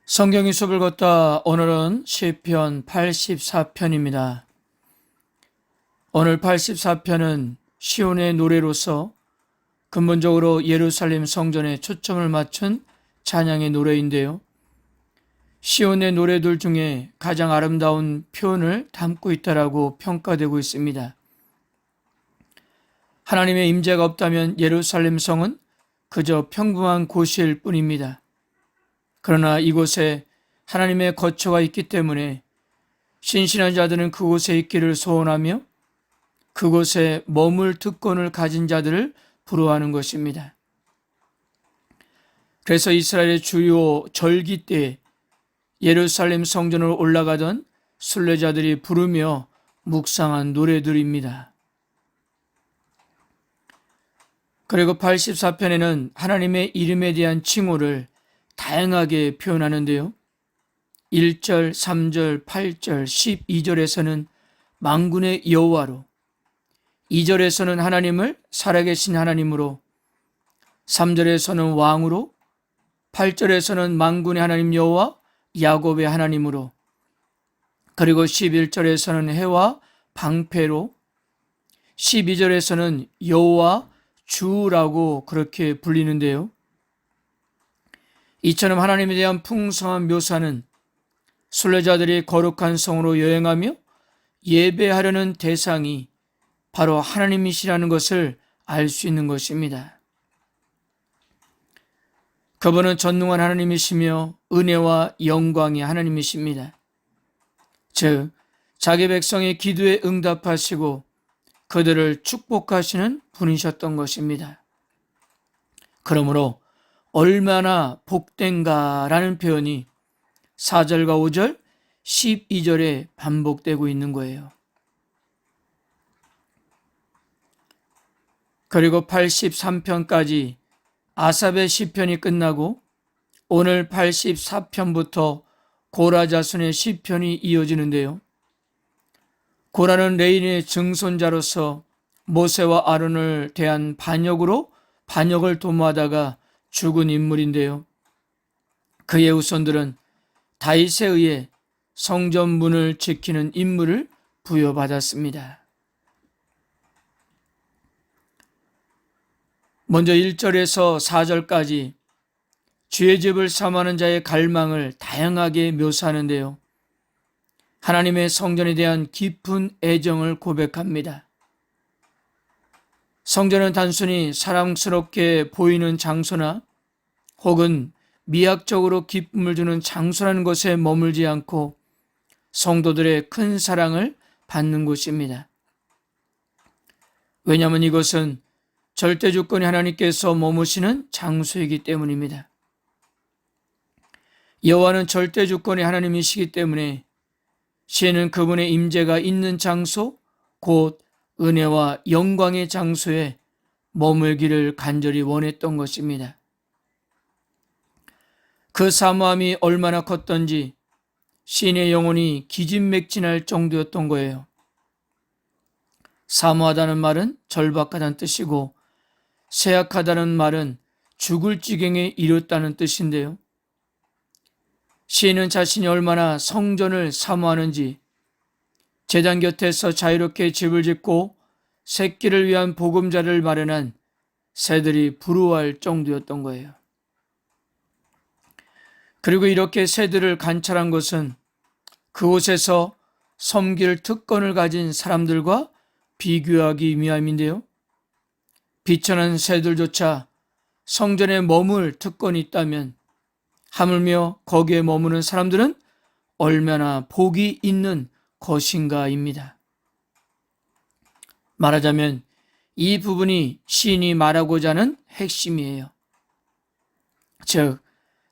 성경의 숲을 걷다 오늘은 시편 84편입니다. 오늘 84편은 시온의 노래로서 근본적으로 예루살렘 성전에 초점을 맞춘 찬양의 노래인데요. 시온의 노래들 중에 가장 아름다운 표현을 담고 있다라고 평가되고 있습니다. 하나님의 임재가 없다면 예루살렘 성은 그저 평범한 곳일 뿐입니다. 그러나 이곳에 하나님의 거처가 있기 때문에 신실한 자들은 그곳에 있기를 소원하며 그곳에 머물 특권을 가진 자들을 부러워하는 것입니다. 그래서 이스라엘의 주요 절기 때 예루살렘 성전으로 올라가던 순례자들이 부르며 묵상한 노래들입니다. 그리고 84편에는 하나님의 이름에 대한 칭호를 다양하게 표현하는데요. 1절, 3절, 8절, 12절에서는 만군의 여호와로, 2절에서는 하나님을 살아계신 하나님으로, 3절에서는 왕으로, 8절에서는 만군의 하나님 여호와 야곱의 하나님으로, 그리고 11절에서는 해와 방패로, 12절에서는 여호와 주라고 그렇게 불리는데요. 이처럼 하나님에 대한 풍성한 묘사는 순례자들이 거룩한 성으로 여행하며 예배하려는 대상이 바로 하나님이시라는 것을 알 수 있는 것입니다. 그분은 전능한 하나님이시며 은혜와 영광의 하나님이십니다. 즉, 자기 백성의 기도에 응답하시고 그들을 축복하시는 분이셨던 것입니다. 그러므로 얼마나 복된가라는 표현이 4절과 5절, 12절에 반복되고 있는 거예요. 그리고 83편까지 아삽의 시편이 끝나고 오늘 84편부터 고라 자손의 시편이 이어지는데요. 고라는 레인의 증손자로서 모세와 아론을 대한 반역을 도모하다가 죽은 인물인데요. 그의 후손들은 다윗에 의해 성전 문을 지키는 임무를 부여받았습니다. 먼저 1절에서 4절까지 주의 집을 삼하는 자의 갈망을 다양하게 묘사하는데요. 하나님의 성전에 대한 깊은 애정을 고백합니다. 성전은 단순히 사랑스럽게 보이는 장소나 혹은 미학적으로 기쁨을 주는 장소라는 것에 머물지 않고 성도들의 큰 사랑을 받는 곳입니다. 왜냐하면 이것은 절대 주권이 하나님께서 머무시는 장소이기 때문입니다. 여호와는 절대 주권이 하나님이시기 때문에 시인은 그분의 임재가 있는 장소, 곧 은혜와 영광의 장소에 머물기를 간절히 원했던 것입니다. 그 사모함이 얼마나 컸던지 시인의 영혼이 기진맥진할 정도였던 거예요. 사모하다는 말은 절박하다는 뜻이고 쇠약하다는 말은 죽을 지경에 이르렀다는 뜻인데요. 시인은 자신이 얼마나 성전을 사모하는지 제단 곁에서 자유롭게 집을 짓고 새끼를 위한 보금자리를 마련한 새들이 부러워할 정도였던 거예요. 그리고 이렇게 새들을 관찰한 것은 그곳에서 섬길 특권을 가진 사람들과 비교하기 위함인데요. 비천한 새들조차 성전에 머물 특권이 있다면 하물며 거기에 머무는 사람들은 얼마나 복이 있는 것인가입니다. 말하자면 이 부분이 시인이 말하고자 하는 핵심이에요. 즉,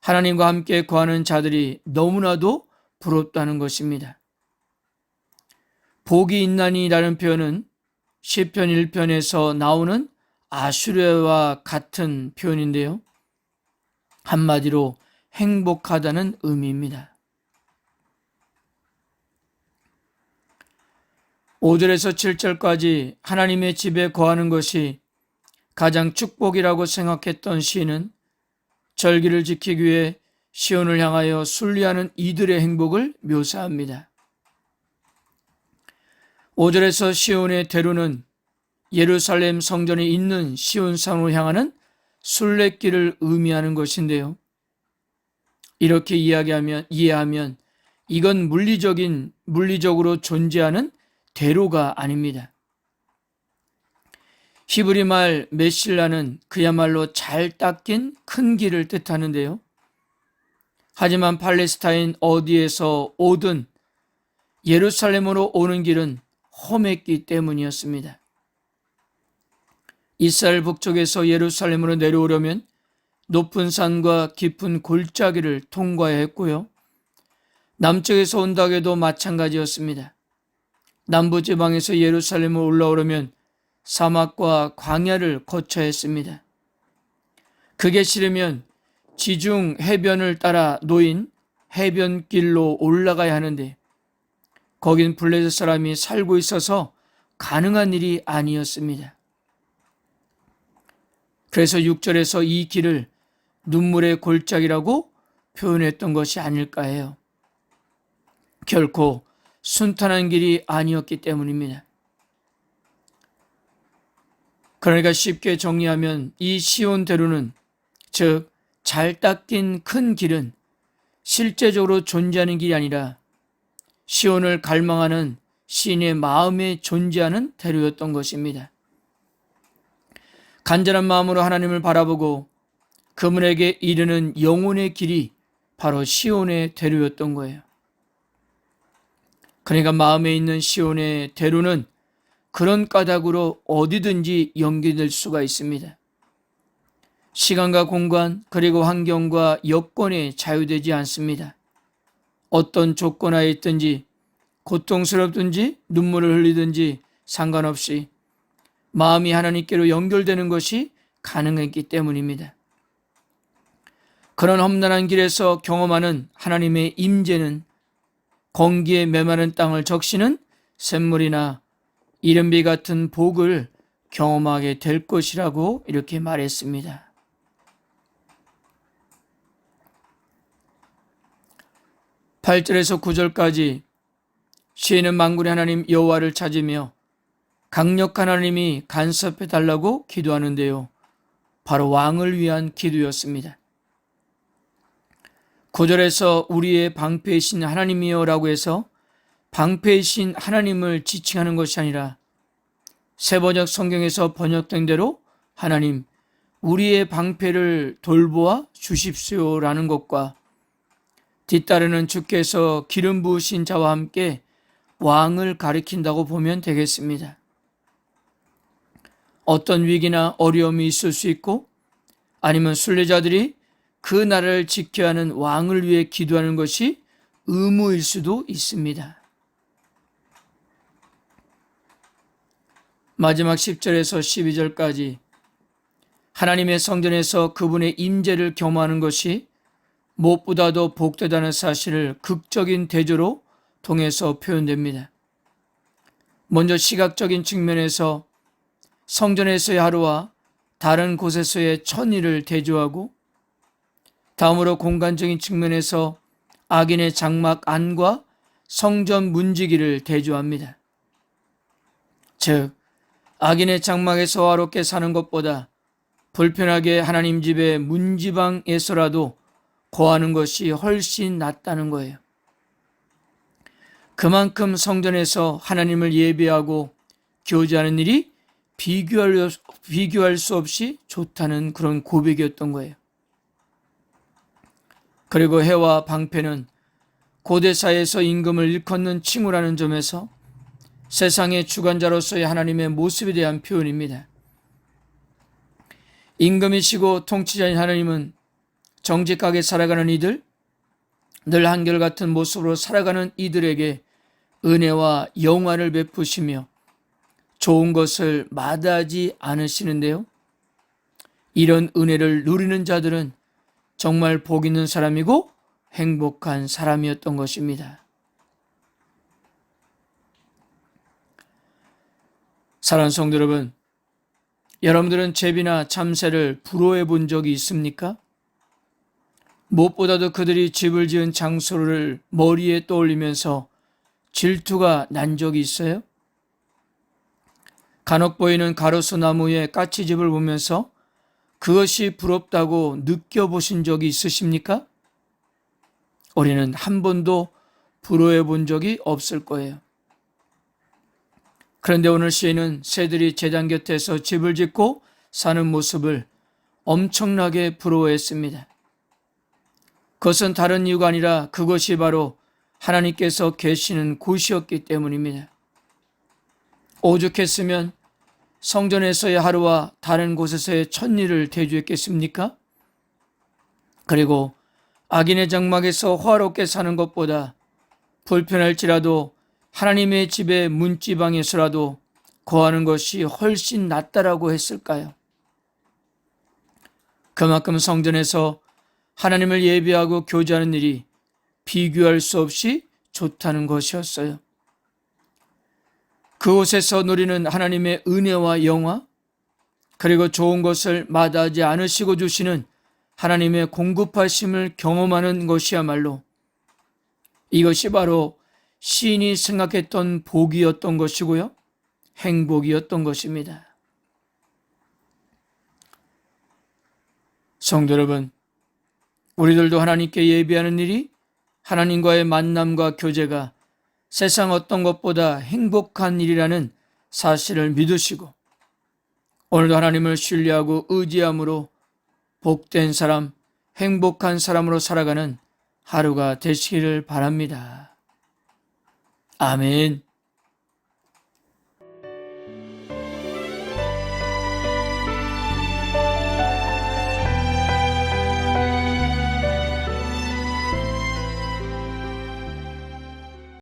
하나님과 함께 거하는 자들이 너무나도 부럽다는 것입니다. 복이 있나니라는 표현은 시편 1편에서 나오는 아수르와 같은 표현인데요. 한마디로 행복하다는 의미입니다. 5절에서 7절까지 하나님의 집에 거하는 것이 가장 축복이라고 생각했던 시인은 절기를 지키기 위해 시온을 향하여 순리하는 이들의 행복을 묘사합니다. 5절에서 시온의 대로는 예루살렘 성전에 있는 시온산으로 향하는 순례길을 의미하는 것인데요. 이렇게 이해하면 이건 물리적으로 존재하는 대로가 아닙니다. 히브리 말 메실라는 그야말로 잘 닦인 큰 길을 뜻하는데요. 하지만 팔레스타인 어디에서 오든 예루살렘으로 오는 길은 험했기 때문이었습니다. 이스라엘 북쪽에서 예루살렘으로 내려오려면 높은 산과 깊은 골짜기를 통과해야 했고요. 남쪽에서 온다고 해도 마찬가지였습니다. 남부지방에서 예루살렘으로 올라오려면 사막과 광야를 거쳐야 했습니다. 그게 싫으면 지중 해변을 따라 놓인 해변길로 올라가야 하는데 거긴 블레셋 사람이 살고 있어서 가능한 일이 아니었습니다. 그래서 6절에서 이 길을 눈물의 골짜기라고 표현했던 것이 아닐까 해요. 결코 순탄한 길이 아니었기 때문입니다. 그러니까 쉽게 정리하면 이 시온대로는, 즉 잘 닦인 큰 길은 실제적으로 존재하는 길이 아니라 시온을 갈망하는 시인의 마음에 존재하는 대로였던 것입니다. 간절한 마음으로 하나님을 바라보고 그분에게 이르는 영혼의 길이 바로 시온의 대로였던 거예요. 그러니까 마음에 있는 시온의 대로는 그런 까닭으로 어디든지 연결될 수가 있습니다. 시간과 공간 그리고 환경과 여건에 자유되지 않습니다. 어떤 조건 하에 있든지 고통스럽든지 눈물을 흘리든지 상관없이 마음이 하나님께로 연결되는 것이 가능했기 때문입니다. 그런 험난한 길에서 경험하는 하나님의 임재는 공기에 메마른 땅을 적시는 샘물이나 이른비 같은 복을 경험하게 될 것이라고 이렇게 말했습니다. 8절에서 9절까지 시인은 만군의 하나님 여호와를 찾으며 강력한 하나님이 간섭해 달라고 기도하는데요. 바로 왕을 위한 기도였습니다. 9절에서 우리의 방패이신 하나님이여 라고 해서 방패이신 하나님을 지칭하는 것이 아니라 세번역 성경에서 번역된 대로 하나님 우리의 방패를 돌보아 주십시오 라는 것과 뒤따르는 주께서 기름 부으신 자와 함께 왕을 가리킨다고 보면 되겠습니다. 어떤 위기나 어려움이 있을 수 있고 아니면 순례자들이 그 나라를 지켜야 하는 왕을 위해 기도하는 것이 의무일 수도 있습니다. 마지막 10절에서 12절까지 하나님의 성전에서 그분의 임재를 경험하는 것이 무엇보다도 복되다는 사실을 극적인 대조로 통해서 표현됩니다. 먼저 시각적인 측면에서 성전에서의 하루와 다른 곳에서의 천일을 대조하고 다음으로 공간적인 측면에서 악인의 장막 안과 성전 문지기를 대조합니다. 즉 악인의 장막에서 화롭게 사는 것보다 불편하게 하나님 집의 문지방에서라도 거하는 것이 훨씬 낫다는 거예요. 그만큼 성전에서 하나님을 예배하고 교제하는 일이 비교할 수 없이 좋다는 그런 고백이었던 거예요. 그리고 해와 방패는 고대사에서 임금을 일컫는 칭호라는 점에서 세상의 주관자로서의 하나님의 모습에 대한 표현입니다. 임금이시고 통치자인 하나님은 정직하게 살아가는 이들, 늘 한결같은 모습으로 살아가는 이들에게 은혜와 영화를 베푸시며 좋은 것을 마다하지 않으시는데요. 이런 은혜를 누리는 자들은 정말 복 있는 사람이고 행복한 사람이었던 것입니다. 사랑하는 성도 여러분, 여러분들은 제비나 참새를 부러워해 본 적이 있습니까? 무엇보다도 그들이 집을 지은 장소를 머리에 떠올리면서 질투가 난 적이 있어요? 간혹 보이는 가로수 나무의 까치집을 보면서 그것이 부럽다고 느껴보신 적이 있으십니까? 우리는 한 번도 부러워 본 적이 없을 거예요. 그런데 오늘 시인은 새들이 제단 곁에서 집을 짓고 사는 모습을 엄청나게 부러워했습니다. 그것은 다른 이유가 아니라 그것이 바로 하나님께서 계시는 곳이었기 때문입니다. 오죽했으면 성전에서의 하루와 다른 곳에서의 천일을 대주했겠습니까? 그리고 악인의 장막에서 화롭게 사는 것보다 불편할지라도 하나님의 집의 문지방에서라도 거하는 것이 훨씬 낫다라고 했을까요? 그만큼 성전에서 하나님을 예배하고 교제하는 일이 비교할 수 없이 좋다는 것이었어요. 그곳에서 누리는 하나님의 은혜와 영화, 그리고 좋은 것을 마다하지 않으시고 주시는 하나님의 공급하심을 경험하는 것이야말로 이것이 바로 시인이 생각했던 복이었던 것이고요. 행복이었던 것입니다. 성도 여러분, 우리들도 하나님께 예배하는 일이 하나님과의 만남과 교제가 세상 어떤 것보다 행복한 일이라는 사실을 믿으시고 오늘도 하나님을 신뢰하고 의지함으로 복된 사람, 행복한 사람으로 살아가는 하루가 되시기를 바랍니다. 아멘.